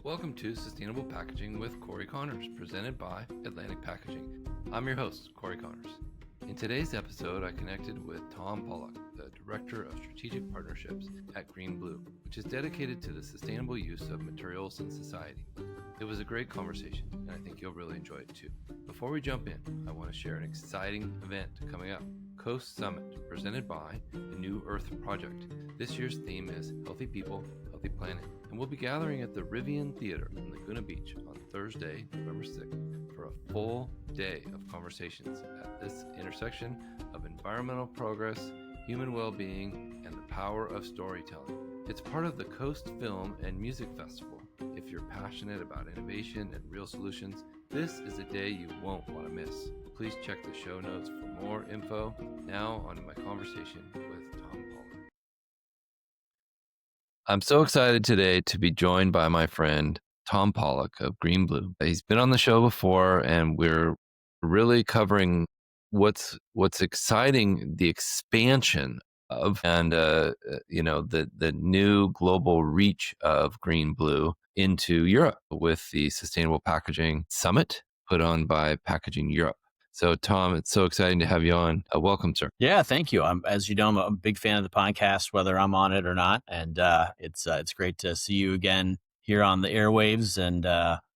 Welcome to Sustainable Packaging with Cory Connors, presented by Atlantic Packaging. I'm your host, Cory Connors. In today's episode, I connected with Tom Pollock, the Director of Strategic Partnerships at GreenBlue, which is dedicated to the sustainable use of materials in society. It was a great conversation, and I think you'll really enjoy it too. Before we jump in, I want to share an exciting event coming up, Coast Summit, presented by the New Earth Project. This year's theme is Healthy People, Healthy Planet, and we'll be gathering at the Rivian Theater in Laguna Beach on Thursday, November 6th, for a full day of conversations at this intersection of environmental progress, human well-being, and the power of storytelling. It's part of the Coast Film and Music Festival. If you're passionate about innovation and real solutions, this is a day you won't want to miss. Please check the show notes for more info. Now on to my conversation with Tom Pollock. I'm so excited today to be joined by my friend Tom Pollock of GreenBlue. He's been on the show before, and we're really covering what's exciting, the expansion of, and the new global reach of GreenBlue into Europe with the Sustainable Packaging Summit put on by Packaging Europe. So, Tom, it's so exciting to have you on. Welcome, sir. Yeah, thank you. As you know, I'm a big fan of the podcast, whether I'm on it or not, and it's great to see you again here on the airwaves. And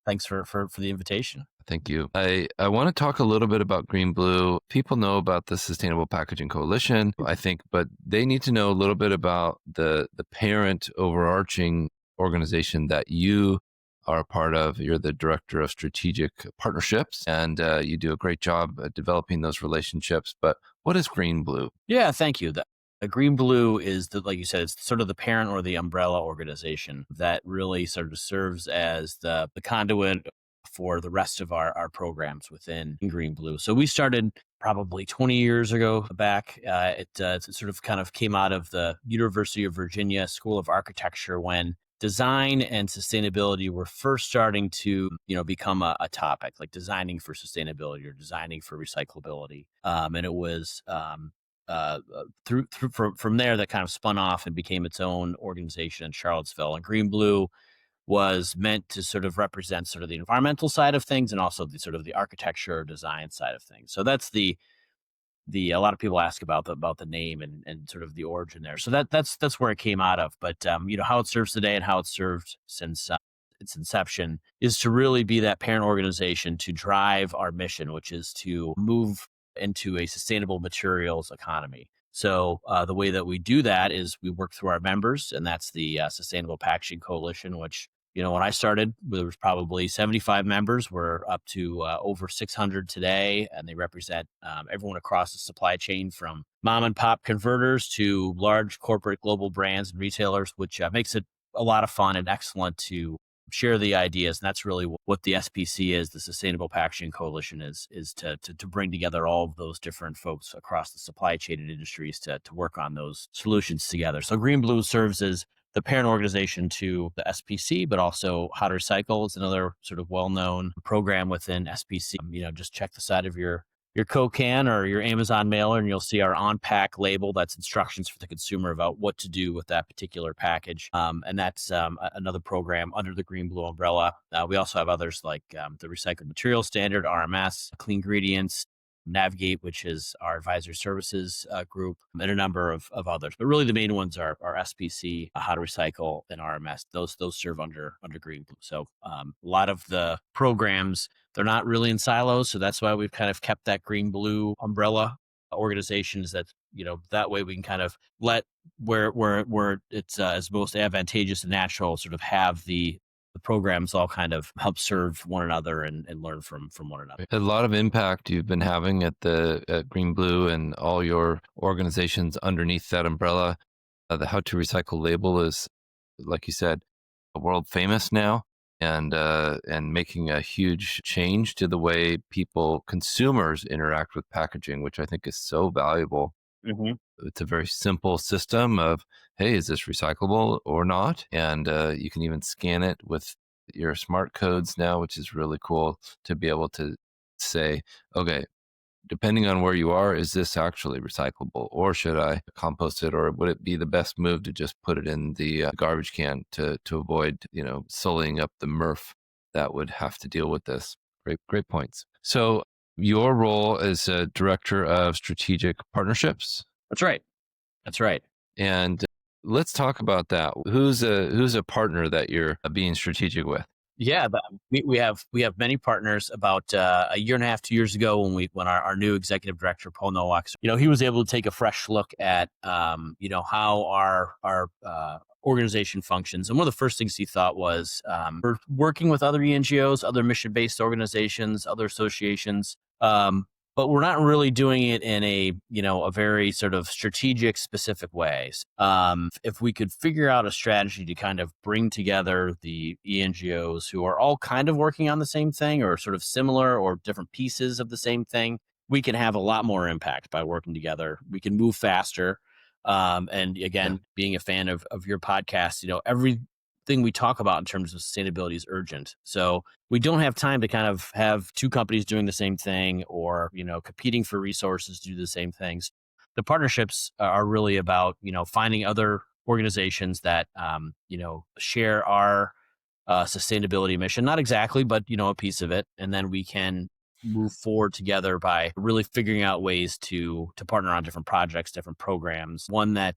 thanks for the invitation. Thank you. I want to talk a little bit about GreenBlue. People know about the Sustainable Packaging Coalition, I think, but they need to know a little bit about the parent overarching organization that you are a part of. You're the Director of Strategic Partnerships, and you do a great job at developing those relationships. But what is GreenBlue? Yeah, thank you. The GreenBlue is, like you said, it's sort of the parent or the umbrella organization that really sort of serves as the conduit for the rest of our programs within GreenBlue. So we started probably 20 years ago back. It sort of kind of came out of the University of Virginia School of Architecture when design and sustainability were first starting to, become a topic, like designing for sustainability or designing for recyclability. And it was from there that kind of spun off and became its own organization in Charlottesville. And GreenBlue was meant to sort of represent sort of the environmental side of things and also the sort of the architecture or design side of things. So that's a lot of people ask about the name and sort of the origin there. So that's where it came out of. But how it serves today and how it's served since its inception is to really be that parent organization to drive our mission, which is to move into a sustainable materials economy. So the way that we do that is we work through our members, and that's the Sustainable Packaging Coalition, which, when I started, there was probably 75 members. We're up to over 600 today, and they represent everyone across the supply chain from mom and pop converters to large corporate global brands and retailers, which makes it a lot of fun and excellent to share the ideas. And that's really what the SPC is, the Sustainable Packaging Coalition is to bring together all of those different folks across the supply chain and industries to work on those solutions together. So GreenBlue serves as the parent organization to the SPC, but also How to Recycle is another sort of well-known program within SPC. Just check the side of your Coke can or your Amazon mailer, and you'll see our on-pack label. That's instructions for the consumer about what to do with that particular package. And that's another program under the GreenBlue umbrella. We also have others like the Recycled Materials Standard, RMS, Clean Ingredients, Navigate, which is our advisory services group, and a number of others. But really the main ones are SPC, How to Recycle, and RMS. Those serve under GreenBlue. So a lot of the programs, they're not really in silos. So that's why we've kind of kept that GreenBlue umbrella organizations that, that way we can kind of let where it's as most advantageous and natural sort of have the programs all kind of help serve one another and learn from one another. A lot of impact you've been having at GreenBlue and all your organizations underneath that umbrella. The How to Recycle label is, like you said, world famous now, and making a huge change to the way consumers interact with packaging, which I think is so valuable. Mm-hmm. It's a very simple system of, hey, is this recyclable or not? And you can even scan it with your smart codes now, which is really cool to be able to say, okay, depending on where you are, is this actually recyclable, or should I compost it, or would it be the best move to just put it in the garbage can to avoid, sullying up the MRF that would have to deal with this? Great points. So your role as a director of strategic partnerships. That's right. That's right. And let's talk about that. Who's a partner that you're being strategic with? Yeah, but we have many partners. About a year and a half, 2 years ago, when our new executive director, Paul Nowak, he was able to take a fresh look at how our organization functions. And one of the first things he thought was, we're working with other ENGOs, other mission-based organizations, other associations, but we're not really doing it in a very sort of strategic, specific ways. If we could figure out a strategy to kind of bring together the ENGOs who are all kind of working on the same thing, or sort of similar or different pieces of the same thing, we can have a lot more impact by working together. We can move faster. And again, being a fan of your podcast, everything we talk about in terms of sustainability is urgent. So we don't have time to kind of have two companies doing the same thing, or, competing for resources to do the same things. The partnerships are really about, finding other organizations that, share our sustainability mission. Not exactly, but, a piece of it. And then we can move forward together by really figuring out ways to partner on different projects, different programs. One that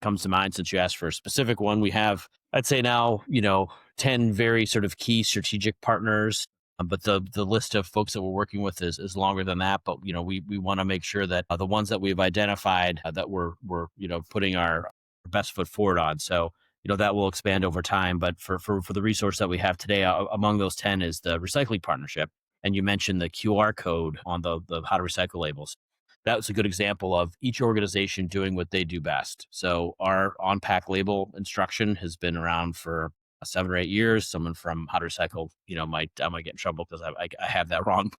comes to mind, since you asked for a specific one, we have, I'd say now, 10 very sort of key strategic partners. But the list of folks that we're working with is longer than that. But, we want to make sure that the ones that we've identified that we're putting our best foot forward on. So, that will expand over time. But for the resource that we have today, among those 10 is the recycling partnership. And you mentioned the QR code on the how to recycle labels. That's a good example of each organization doing what they do best. So our on-pack label instruction has been around for 7 or 8 years. Someone from How to Recycle, I might get in trouble because I have that wrong.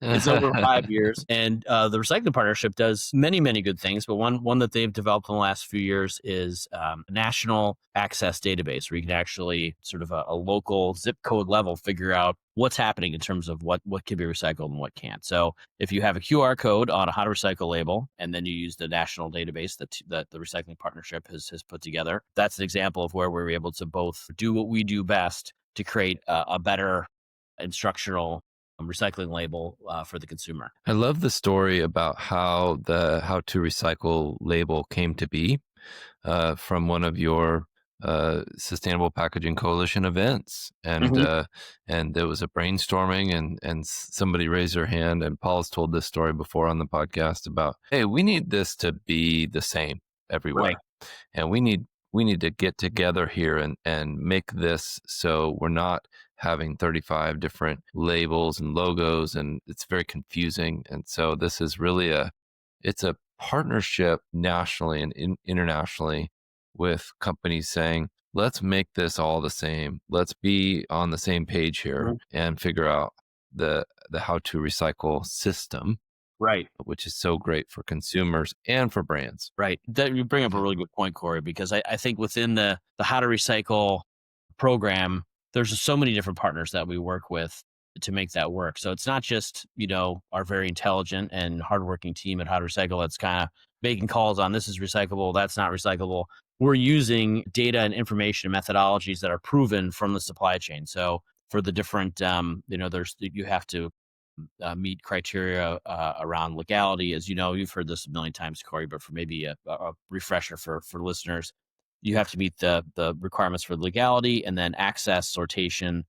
It's over 5 years. And the recycling partnership does many, many good things. But one that they've developed in the last few years is a national access database, where you can actually sort of a local zip code level figure out what's happening in terms of what can be recycled and what can't. So if you have a QR code on a How to Recycle label, and then you use the national database that the recycling partnership has put together, that's an example of where we're able to both do what we do best to create a better instructional recycling label for the consumer. I love the story about how the How to Recycle label came to be from one of your Sustainable Packaging Coalition events. And and there was a brainstorming, and somebody raised their hand, and Paul's told this story before on the podcast about, hey, we need this to be the same everywhere. Right. And we need to get together here and make this so we're not having 35 different labels and logos, and it's very confusing. And so this is really it's a partnership nationally and internationally with companies saying, let's make this all the same. Let's be on the same page here and figure out the How to Recycle system. Right. Which is so great for consumers and for brands. Right. That, you bring up a really good point, Cory, because I think within the How to Recycle program, there's just so many different partners that we work with to make that work. So it's not just, our very intelligent and hardworking team at How to Recycle that's kind of making calls on this is recyclable, that's not recyclable. We're using data and information and methodologies that are proven from the supply chain. So for the different, you have to meet criteria around legality. As you know, you've heard this a million times, Cory, but for maybe a refresher for listeners, you have to meet the requirements for legality, and then access, sortation,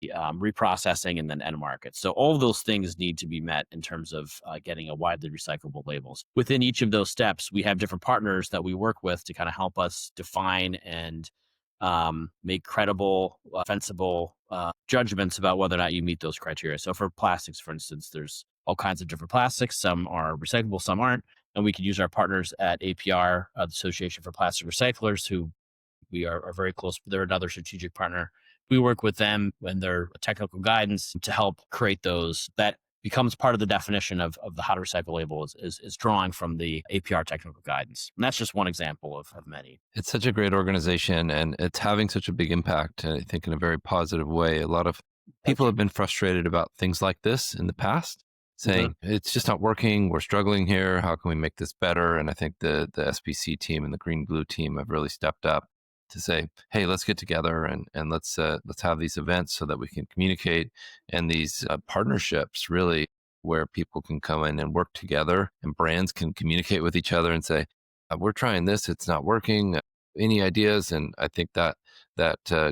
reprocessing, and then end market. So all of those things need to be met in terms of getting a widely recyclable labels. Within each of those steps, we have different partners that we work with to kind of help us define and make credible, defensible judgments about whether or not you meet those criteria. So for plastics, for instance, there's all kinds of different plastics. Some are recyclable, some aren't. And we can use our partners at APR, the Association for Plastic Recyclers, who we are very close. They're another strategic partner. We work with them and their technical guidance to help create those. That becomes part of the definition of the How to Recycle label is drawing from the APR technical guidance. And that's just one example of many. It's such a great organization, and it's having such a big impact, I think, in a very positive way. A lot of people have been frustrated about things like this in the past, Hmm. saying it's just not working. We're struggling here. How can we make this better? And I think the SPC team and the Green Blue team have really stepped up to say, hey, let's get together and let's have these events so that we can communicate, and these partnerships really where people can come in and work together and brands can communicate with each other and say, we're trying this, it's not working. Any ideas? And I think that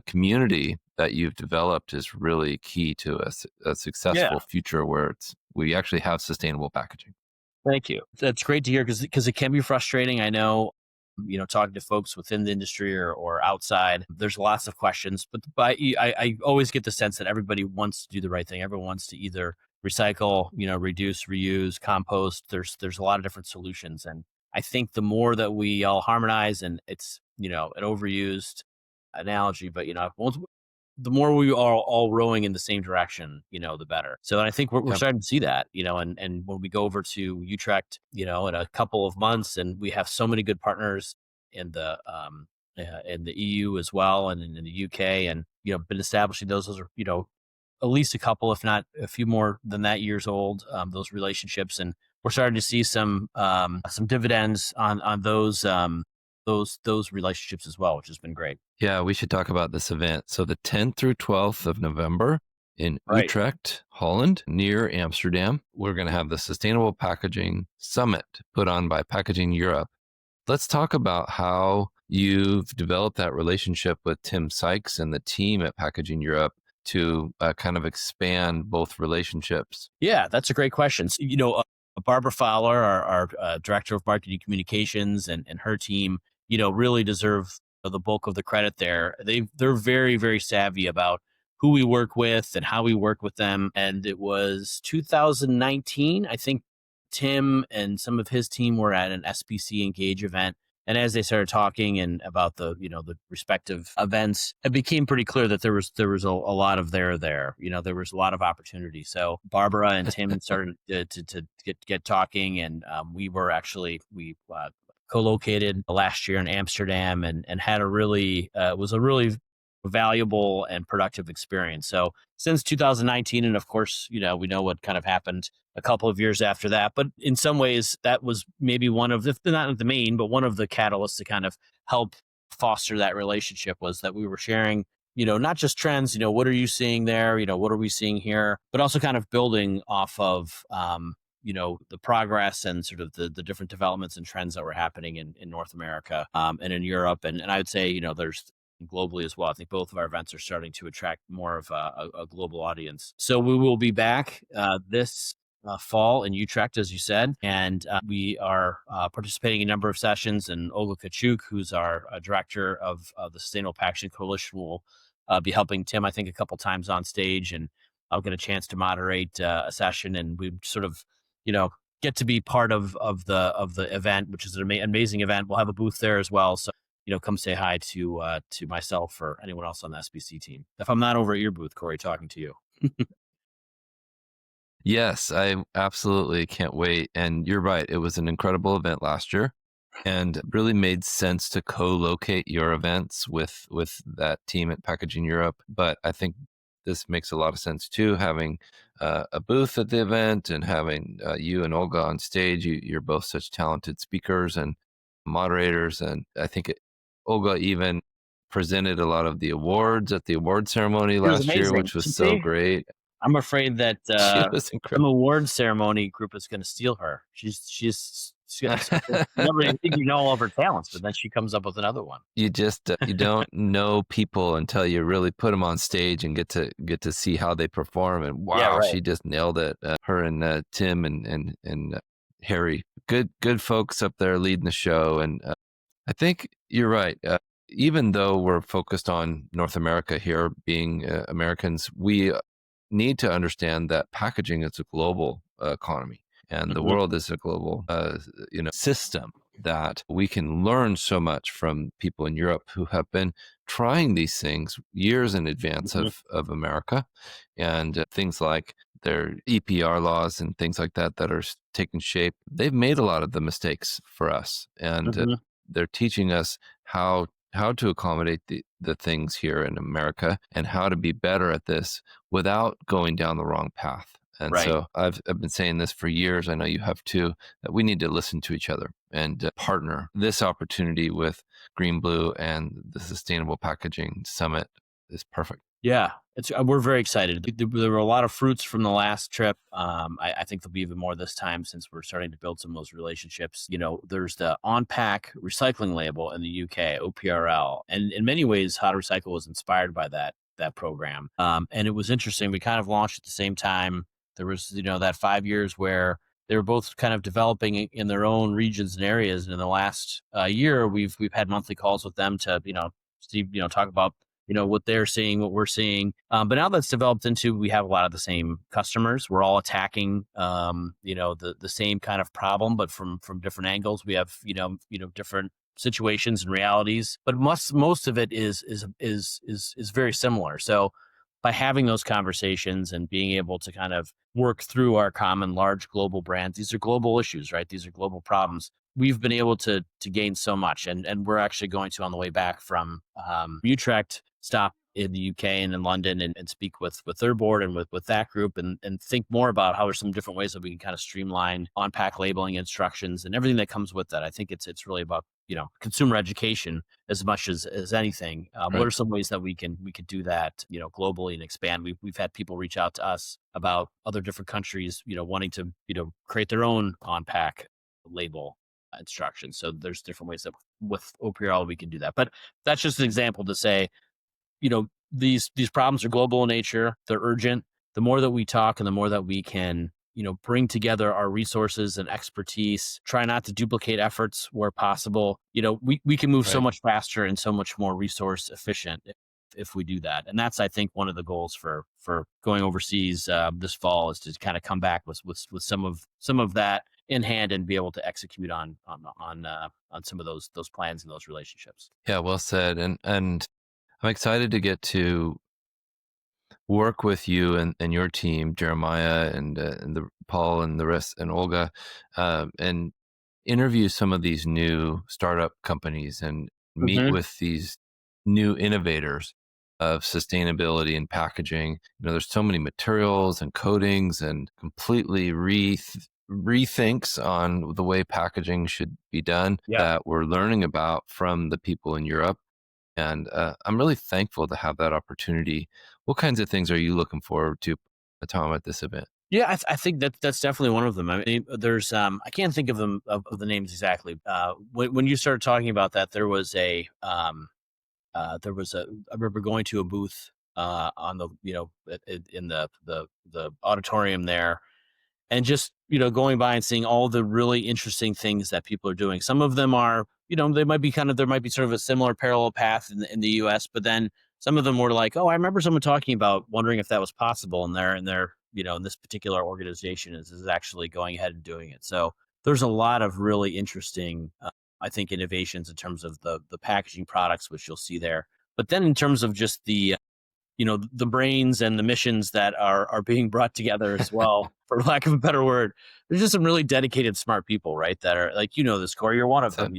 community that you've developed is really key to a Yeah. successful future where we actually have sustainable packaging. Thank you. That's great to hear because it can be frustrating. I know, talking to folks within the industry or outside, there's lots of questions, but I always get the sense that everybody wants to do the right thing. Everyone wants to either recycle, reduce, reuse, compost. There's a lot of different solutions, and I think the more that we all harmonize, and it's an overused analogy, but the more we are all rowing in the same direction, the better. So I think we're Yep. starting to see that, and when we go over to Utrecht, in a couple of months, and we have so many good partners in the EU as well, and in the UK, and been establishing those are at least a couple, if not a few more than that years old. Those relationships, and we're starting to see some dividends on those relationships as well, which has been great. Yeah, we should talk about this event. So the 10th through 12th of November in Right. Utrecht, Holland, near Amsterdam, we're going to have the Sustainable Packaging Summit put on by Packaging Europe. Let's talk about how you've developed that relationship with Tim Sykes and the team at Packaging Europe to kind of expand both relationships. Yeah, that's a great question. So, Barbara Fowler, our director of marketing communications, and her team, really deserve the bulk of the credit there. They're very, very savvy about who we work with and how we work with them. And it was 2019, I think. Tim and some of his team were at an SPC Engage event. And as they started talking and about the respective events, it became pretty clear that there was a lot of there. There was a lot of opportunity. So Barbara and Tim started to get talking, and we co-located last year in Amsterdam, and had a really was a really valuable and productive experience. So since 2019, and of course, we know what kind of happened a couple of years after that. But in some ways, that was maybe one of not the main, but one of the catalysts to kind of help foster that relationship, was that we were sharing, not just trends, what are you seeing there? What are we seeing here? But also kind of building off of, the progress and sort of the different developments and trends that were happening in North America, and in Europe. And I would say, there's globally as well. I think both of our events are starting to attract more of a global audience. So we will be back this fall in Utrecht, as you said, and we are participating in a number of sessions. And Olga Kachuk, who's our director of the Sustainable Packaging Coalition, will be helping Tim, I think, a couple times on stage, and I'll get a chance to moderate a session, and we sort of, get to be part of the event, which is an amazing event. We'll have a booth there as well, so come say hi to myself or anyone else on the SBC team. If I'm not over at your booth, Cory, talking to you. Yes, I absolutely can't wait. And you're right. It was an incredible event last year and really made sense to co-locate your events with that team at Packaging Europe. But I think this makes a lot of sense too, having a booth at the event and having you and Olga on stage. You're both such talented speakers and moderators. And I think Olga even presented a lot of the awards at the award ceremony It was last year, amazing. which was so great. I'm afraid that She was some incredible. award ceremony group is going to steal her. She's never think you know all of her talents, but then she comes up with another one. You just you don't know people until you really put them on stage and get to see how they perform. And Yeah, wow, right. she just nailed it. Her and Tim and Harry, good folks up there leading the show. And I think you're right. Even though we're focused on North America here, being Americans, we need to understand that packaging is a global economy, and the Mhm. world is a global system, that we can learn so much from people in Europe who have been trying these things years in advance Mhm. of America, and things like their EPR laws and things like that are taking shape. They've made a lot of the mistakes for us, and Mhm. they're teaching us how to accommodate the things here in America and how to be better at this without going down the wrong path. And Right. so I've been saying this for years. I know you have too, that we need to listen to each other and partner. This opportunity with Green Blue and the Sustainable Packaging Summit is perfect. Yeah, it's we're very excited. There were a lot of fruits from the last trip. I think there'll be even more this time since we're starting to build some of those relationships. There's the On Pack recycling label in the UK, OPRL, and in many ways, How to Recycle was inspired by that program. And it was interesting. We kind of launched at the same time. There was that 5 years where they were both kind of developing in their own regions and areas. And in the last year, we've had monthly calls with them to see talk about what they're seeing, what we're seeing. But now that's developed into, we have a lot of the same customers. We're all attacking, the same kind of problem, but from different angles. We have, different situations and realities, but most of it is very similar. So by having those conversations and being able to kind of work through our common large global brands, these are global issues, right? These are global problems. We've been able to gain so much, and we're actually going to, on the way back from Utrecht, stop in the UK and in London and speak with their board and with that group and think more about how there's some different ways that we can kind of streamline on-pack labeling instructions and everything that comes with that. I think it's really about consumer education as much as anything. What Right. are some ways that we can do that globally and expand? We've had people reach out to us about other different countries wanting to create their own on-pack label instructions. So there's different ways that with OPRL we can do that. But that's just an example to say, these problems are global in nature. They're urgent. The more that we talk and the more that we can, bring together our resources and expertise, try not to duplicate efforts where possible, we can move so Right. much faster and so much more resource efficient if we do that. And that's, I think, one of the goals for going overseas this fall is to kind of come back with some of that in hand and be able to execute on some of those plans and those relationships. Yeah, well said. And I'm excited to get to work with you and your team, Jeremiah and the Paul and the rest and Olga, and interview some of these new startup companies and meet Hmm. with these new innovators of sustainability and packaging. There's so many materials and coatings and completely rethinks on the way packaging should be done Yeah. that we're learning about from the people in Europe. And I'm really thankful to have that opportunity. What kinds of things are you looking forward to, Tom, at this event? Yeah, I think that's definitely one of them. I mean, there's I can't think of them of the names exactly. When you started talking about that, there was I remember going to a booth on the in the auditorium there, and just going by and seeing all the really interesting things that people are doing. Some of them are they might be there might be sort of a similar parallel path in the US, but then some of them were like, oh, I remember someone talking about wondering if that was possible, and they're in this particular organization is actually going ahead and doing it. So there's a lot of really interesting I think innovations in terms of the packaging products, which you'll see there. But then in terms of just the brains and the missions that are being brought together as well, for lack of a better word. There's just some really dedicated, smart people, right? That are like, this, Corey, you're one of So, them.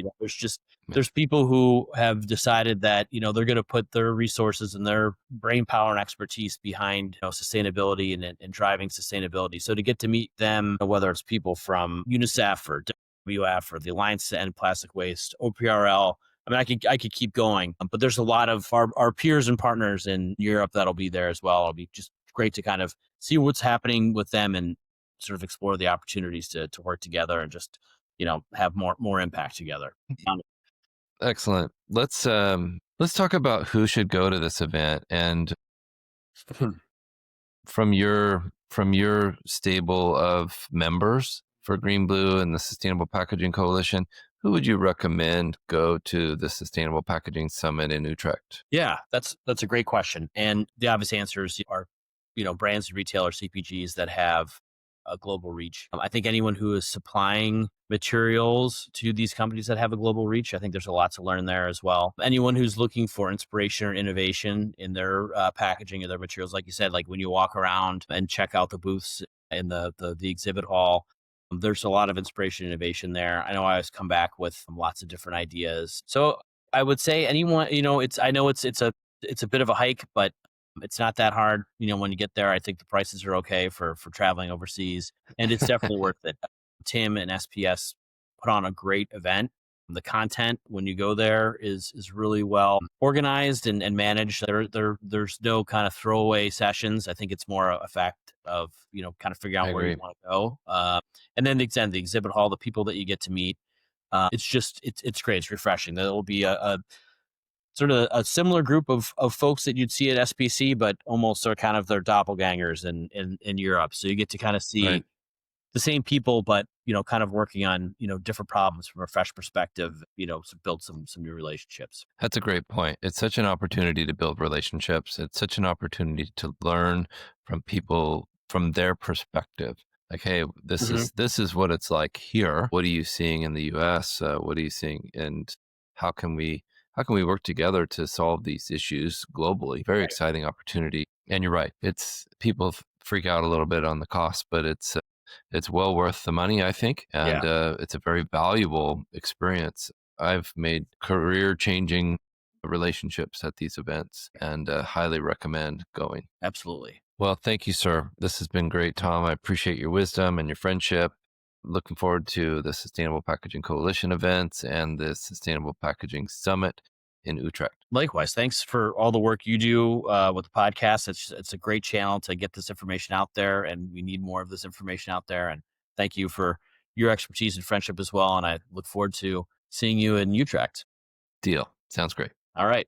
There's people who have decided that, they're going to put their resources and their brain power and expertise behind, sustainability and driving sustainability. So to get to meet them, whether it's people from UNICEF or WWF or the Alliance to End Plastic Waste, OPRL, I mean, I could keep going, but there's a lot of our peers and partners in Europe that'll be there as well. It'll be just great to kind of see what's happening with them and sort of explore the opportunities to work together and just have more impact together. excellent. Let's talk about who should go to this event. And from your stable of members for Green Blue and the Sustainable Packaging Coalition, who would you recommend go to the Sustainable Packaging Summit in Utrecht? Yeah, that's a great question. And the obvious answers are, brands, retailers, CPGs that have a global reach. I think anyone who is supplying materials to these companies that have a global reach, I think there's a lot to learn there as well. Anyone who's looking for inspiration or innovation in their packaging of their materials, like you said, like when you walk around and check out the booths in the exhibit hall, there's a lot of inspiration and innovation there. I know I always come back with lots of different ideas. So I would say anyone, I know it's a bit of a hike, but It's not that hard, when you get there. I think the prices are okay for traveling overseas, and it's definitely worth it. Tim and SPS put on a great event. The content when you go there is really well organized and managed. There's no kind of throwaway sessions. I think it's more a fact of kind of figuring I out where you agree. want to go. And then the exhibit hall, the people that you get to meet. It's great. It's refreshing. There will be a sort of a similar group of folks that you'd see at SPC, but almost are kind of their doppelgangers in Europe. So you get to kind of Right. see the same people, but kind of working on different problems from a fresh perspective. To build some new relationships. That's a great point. It's such an opportunity to build relationships. It's such an opportunity to learn from people from their perspective. Like, hey, Mhm. this is what it's like here. What are you seeing in the U.S.? What are you seeing, and how can we work together to solve these issues globally? Very Right. exciting opportunity. And you're right. It's people freak out a little bit on the cost, but it's well worth the money, I think, Yeah, and it's a very valuable experience. I've made career changing relationships at these events and highly recommend going. absolutely. Well, thank you, sir. This has been great, Tom. I appreciate your wisdom and your friendship. Looking forward to the Sustainable Packaging Coalition events and the Sustainable Packaging Summit in Utrecht. Likewise, thanks for all the work you do with the podcast. It's a great channel to get this information out there, and we need more of this information out there. And thank you for your expertise and friendship as well. And I look forward to seeing you in Utrecht. Deal. Sounds great. All right.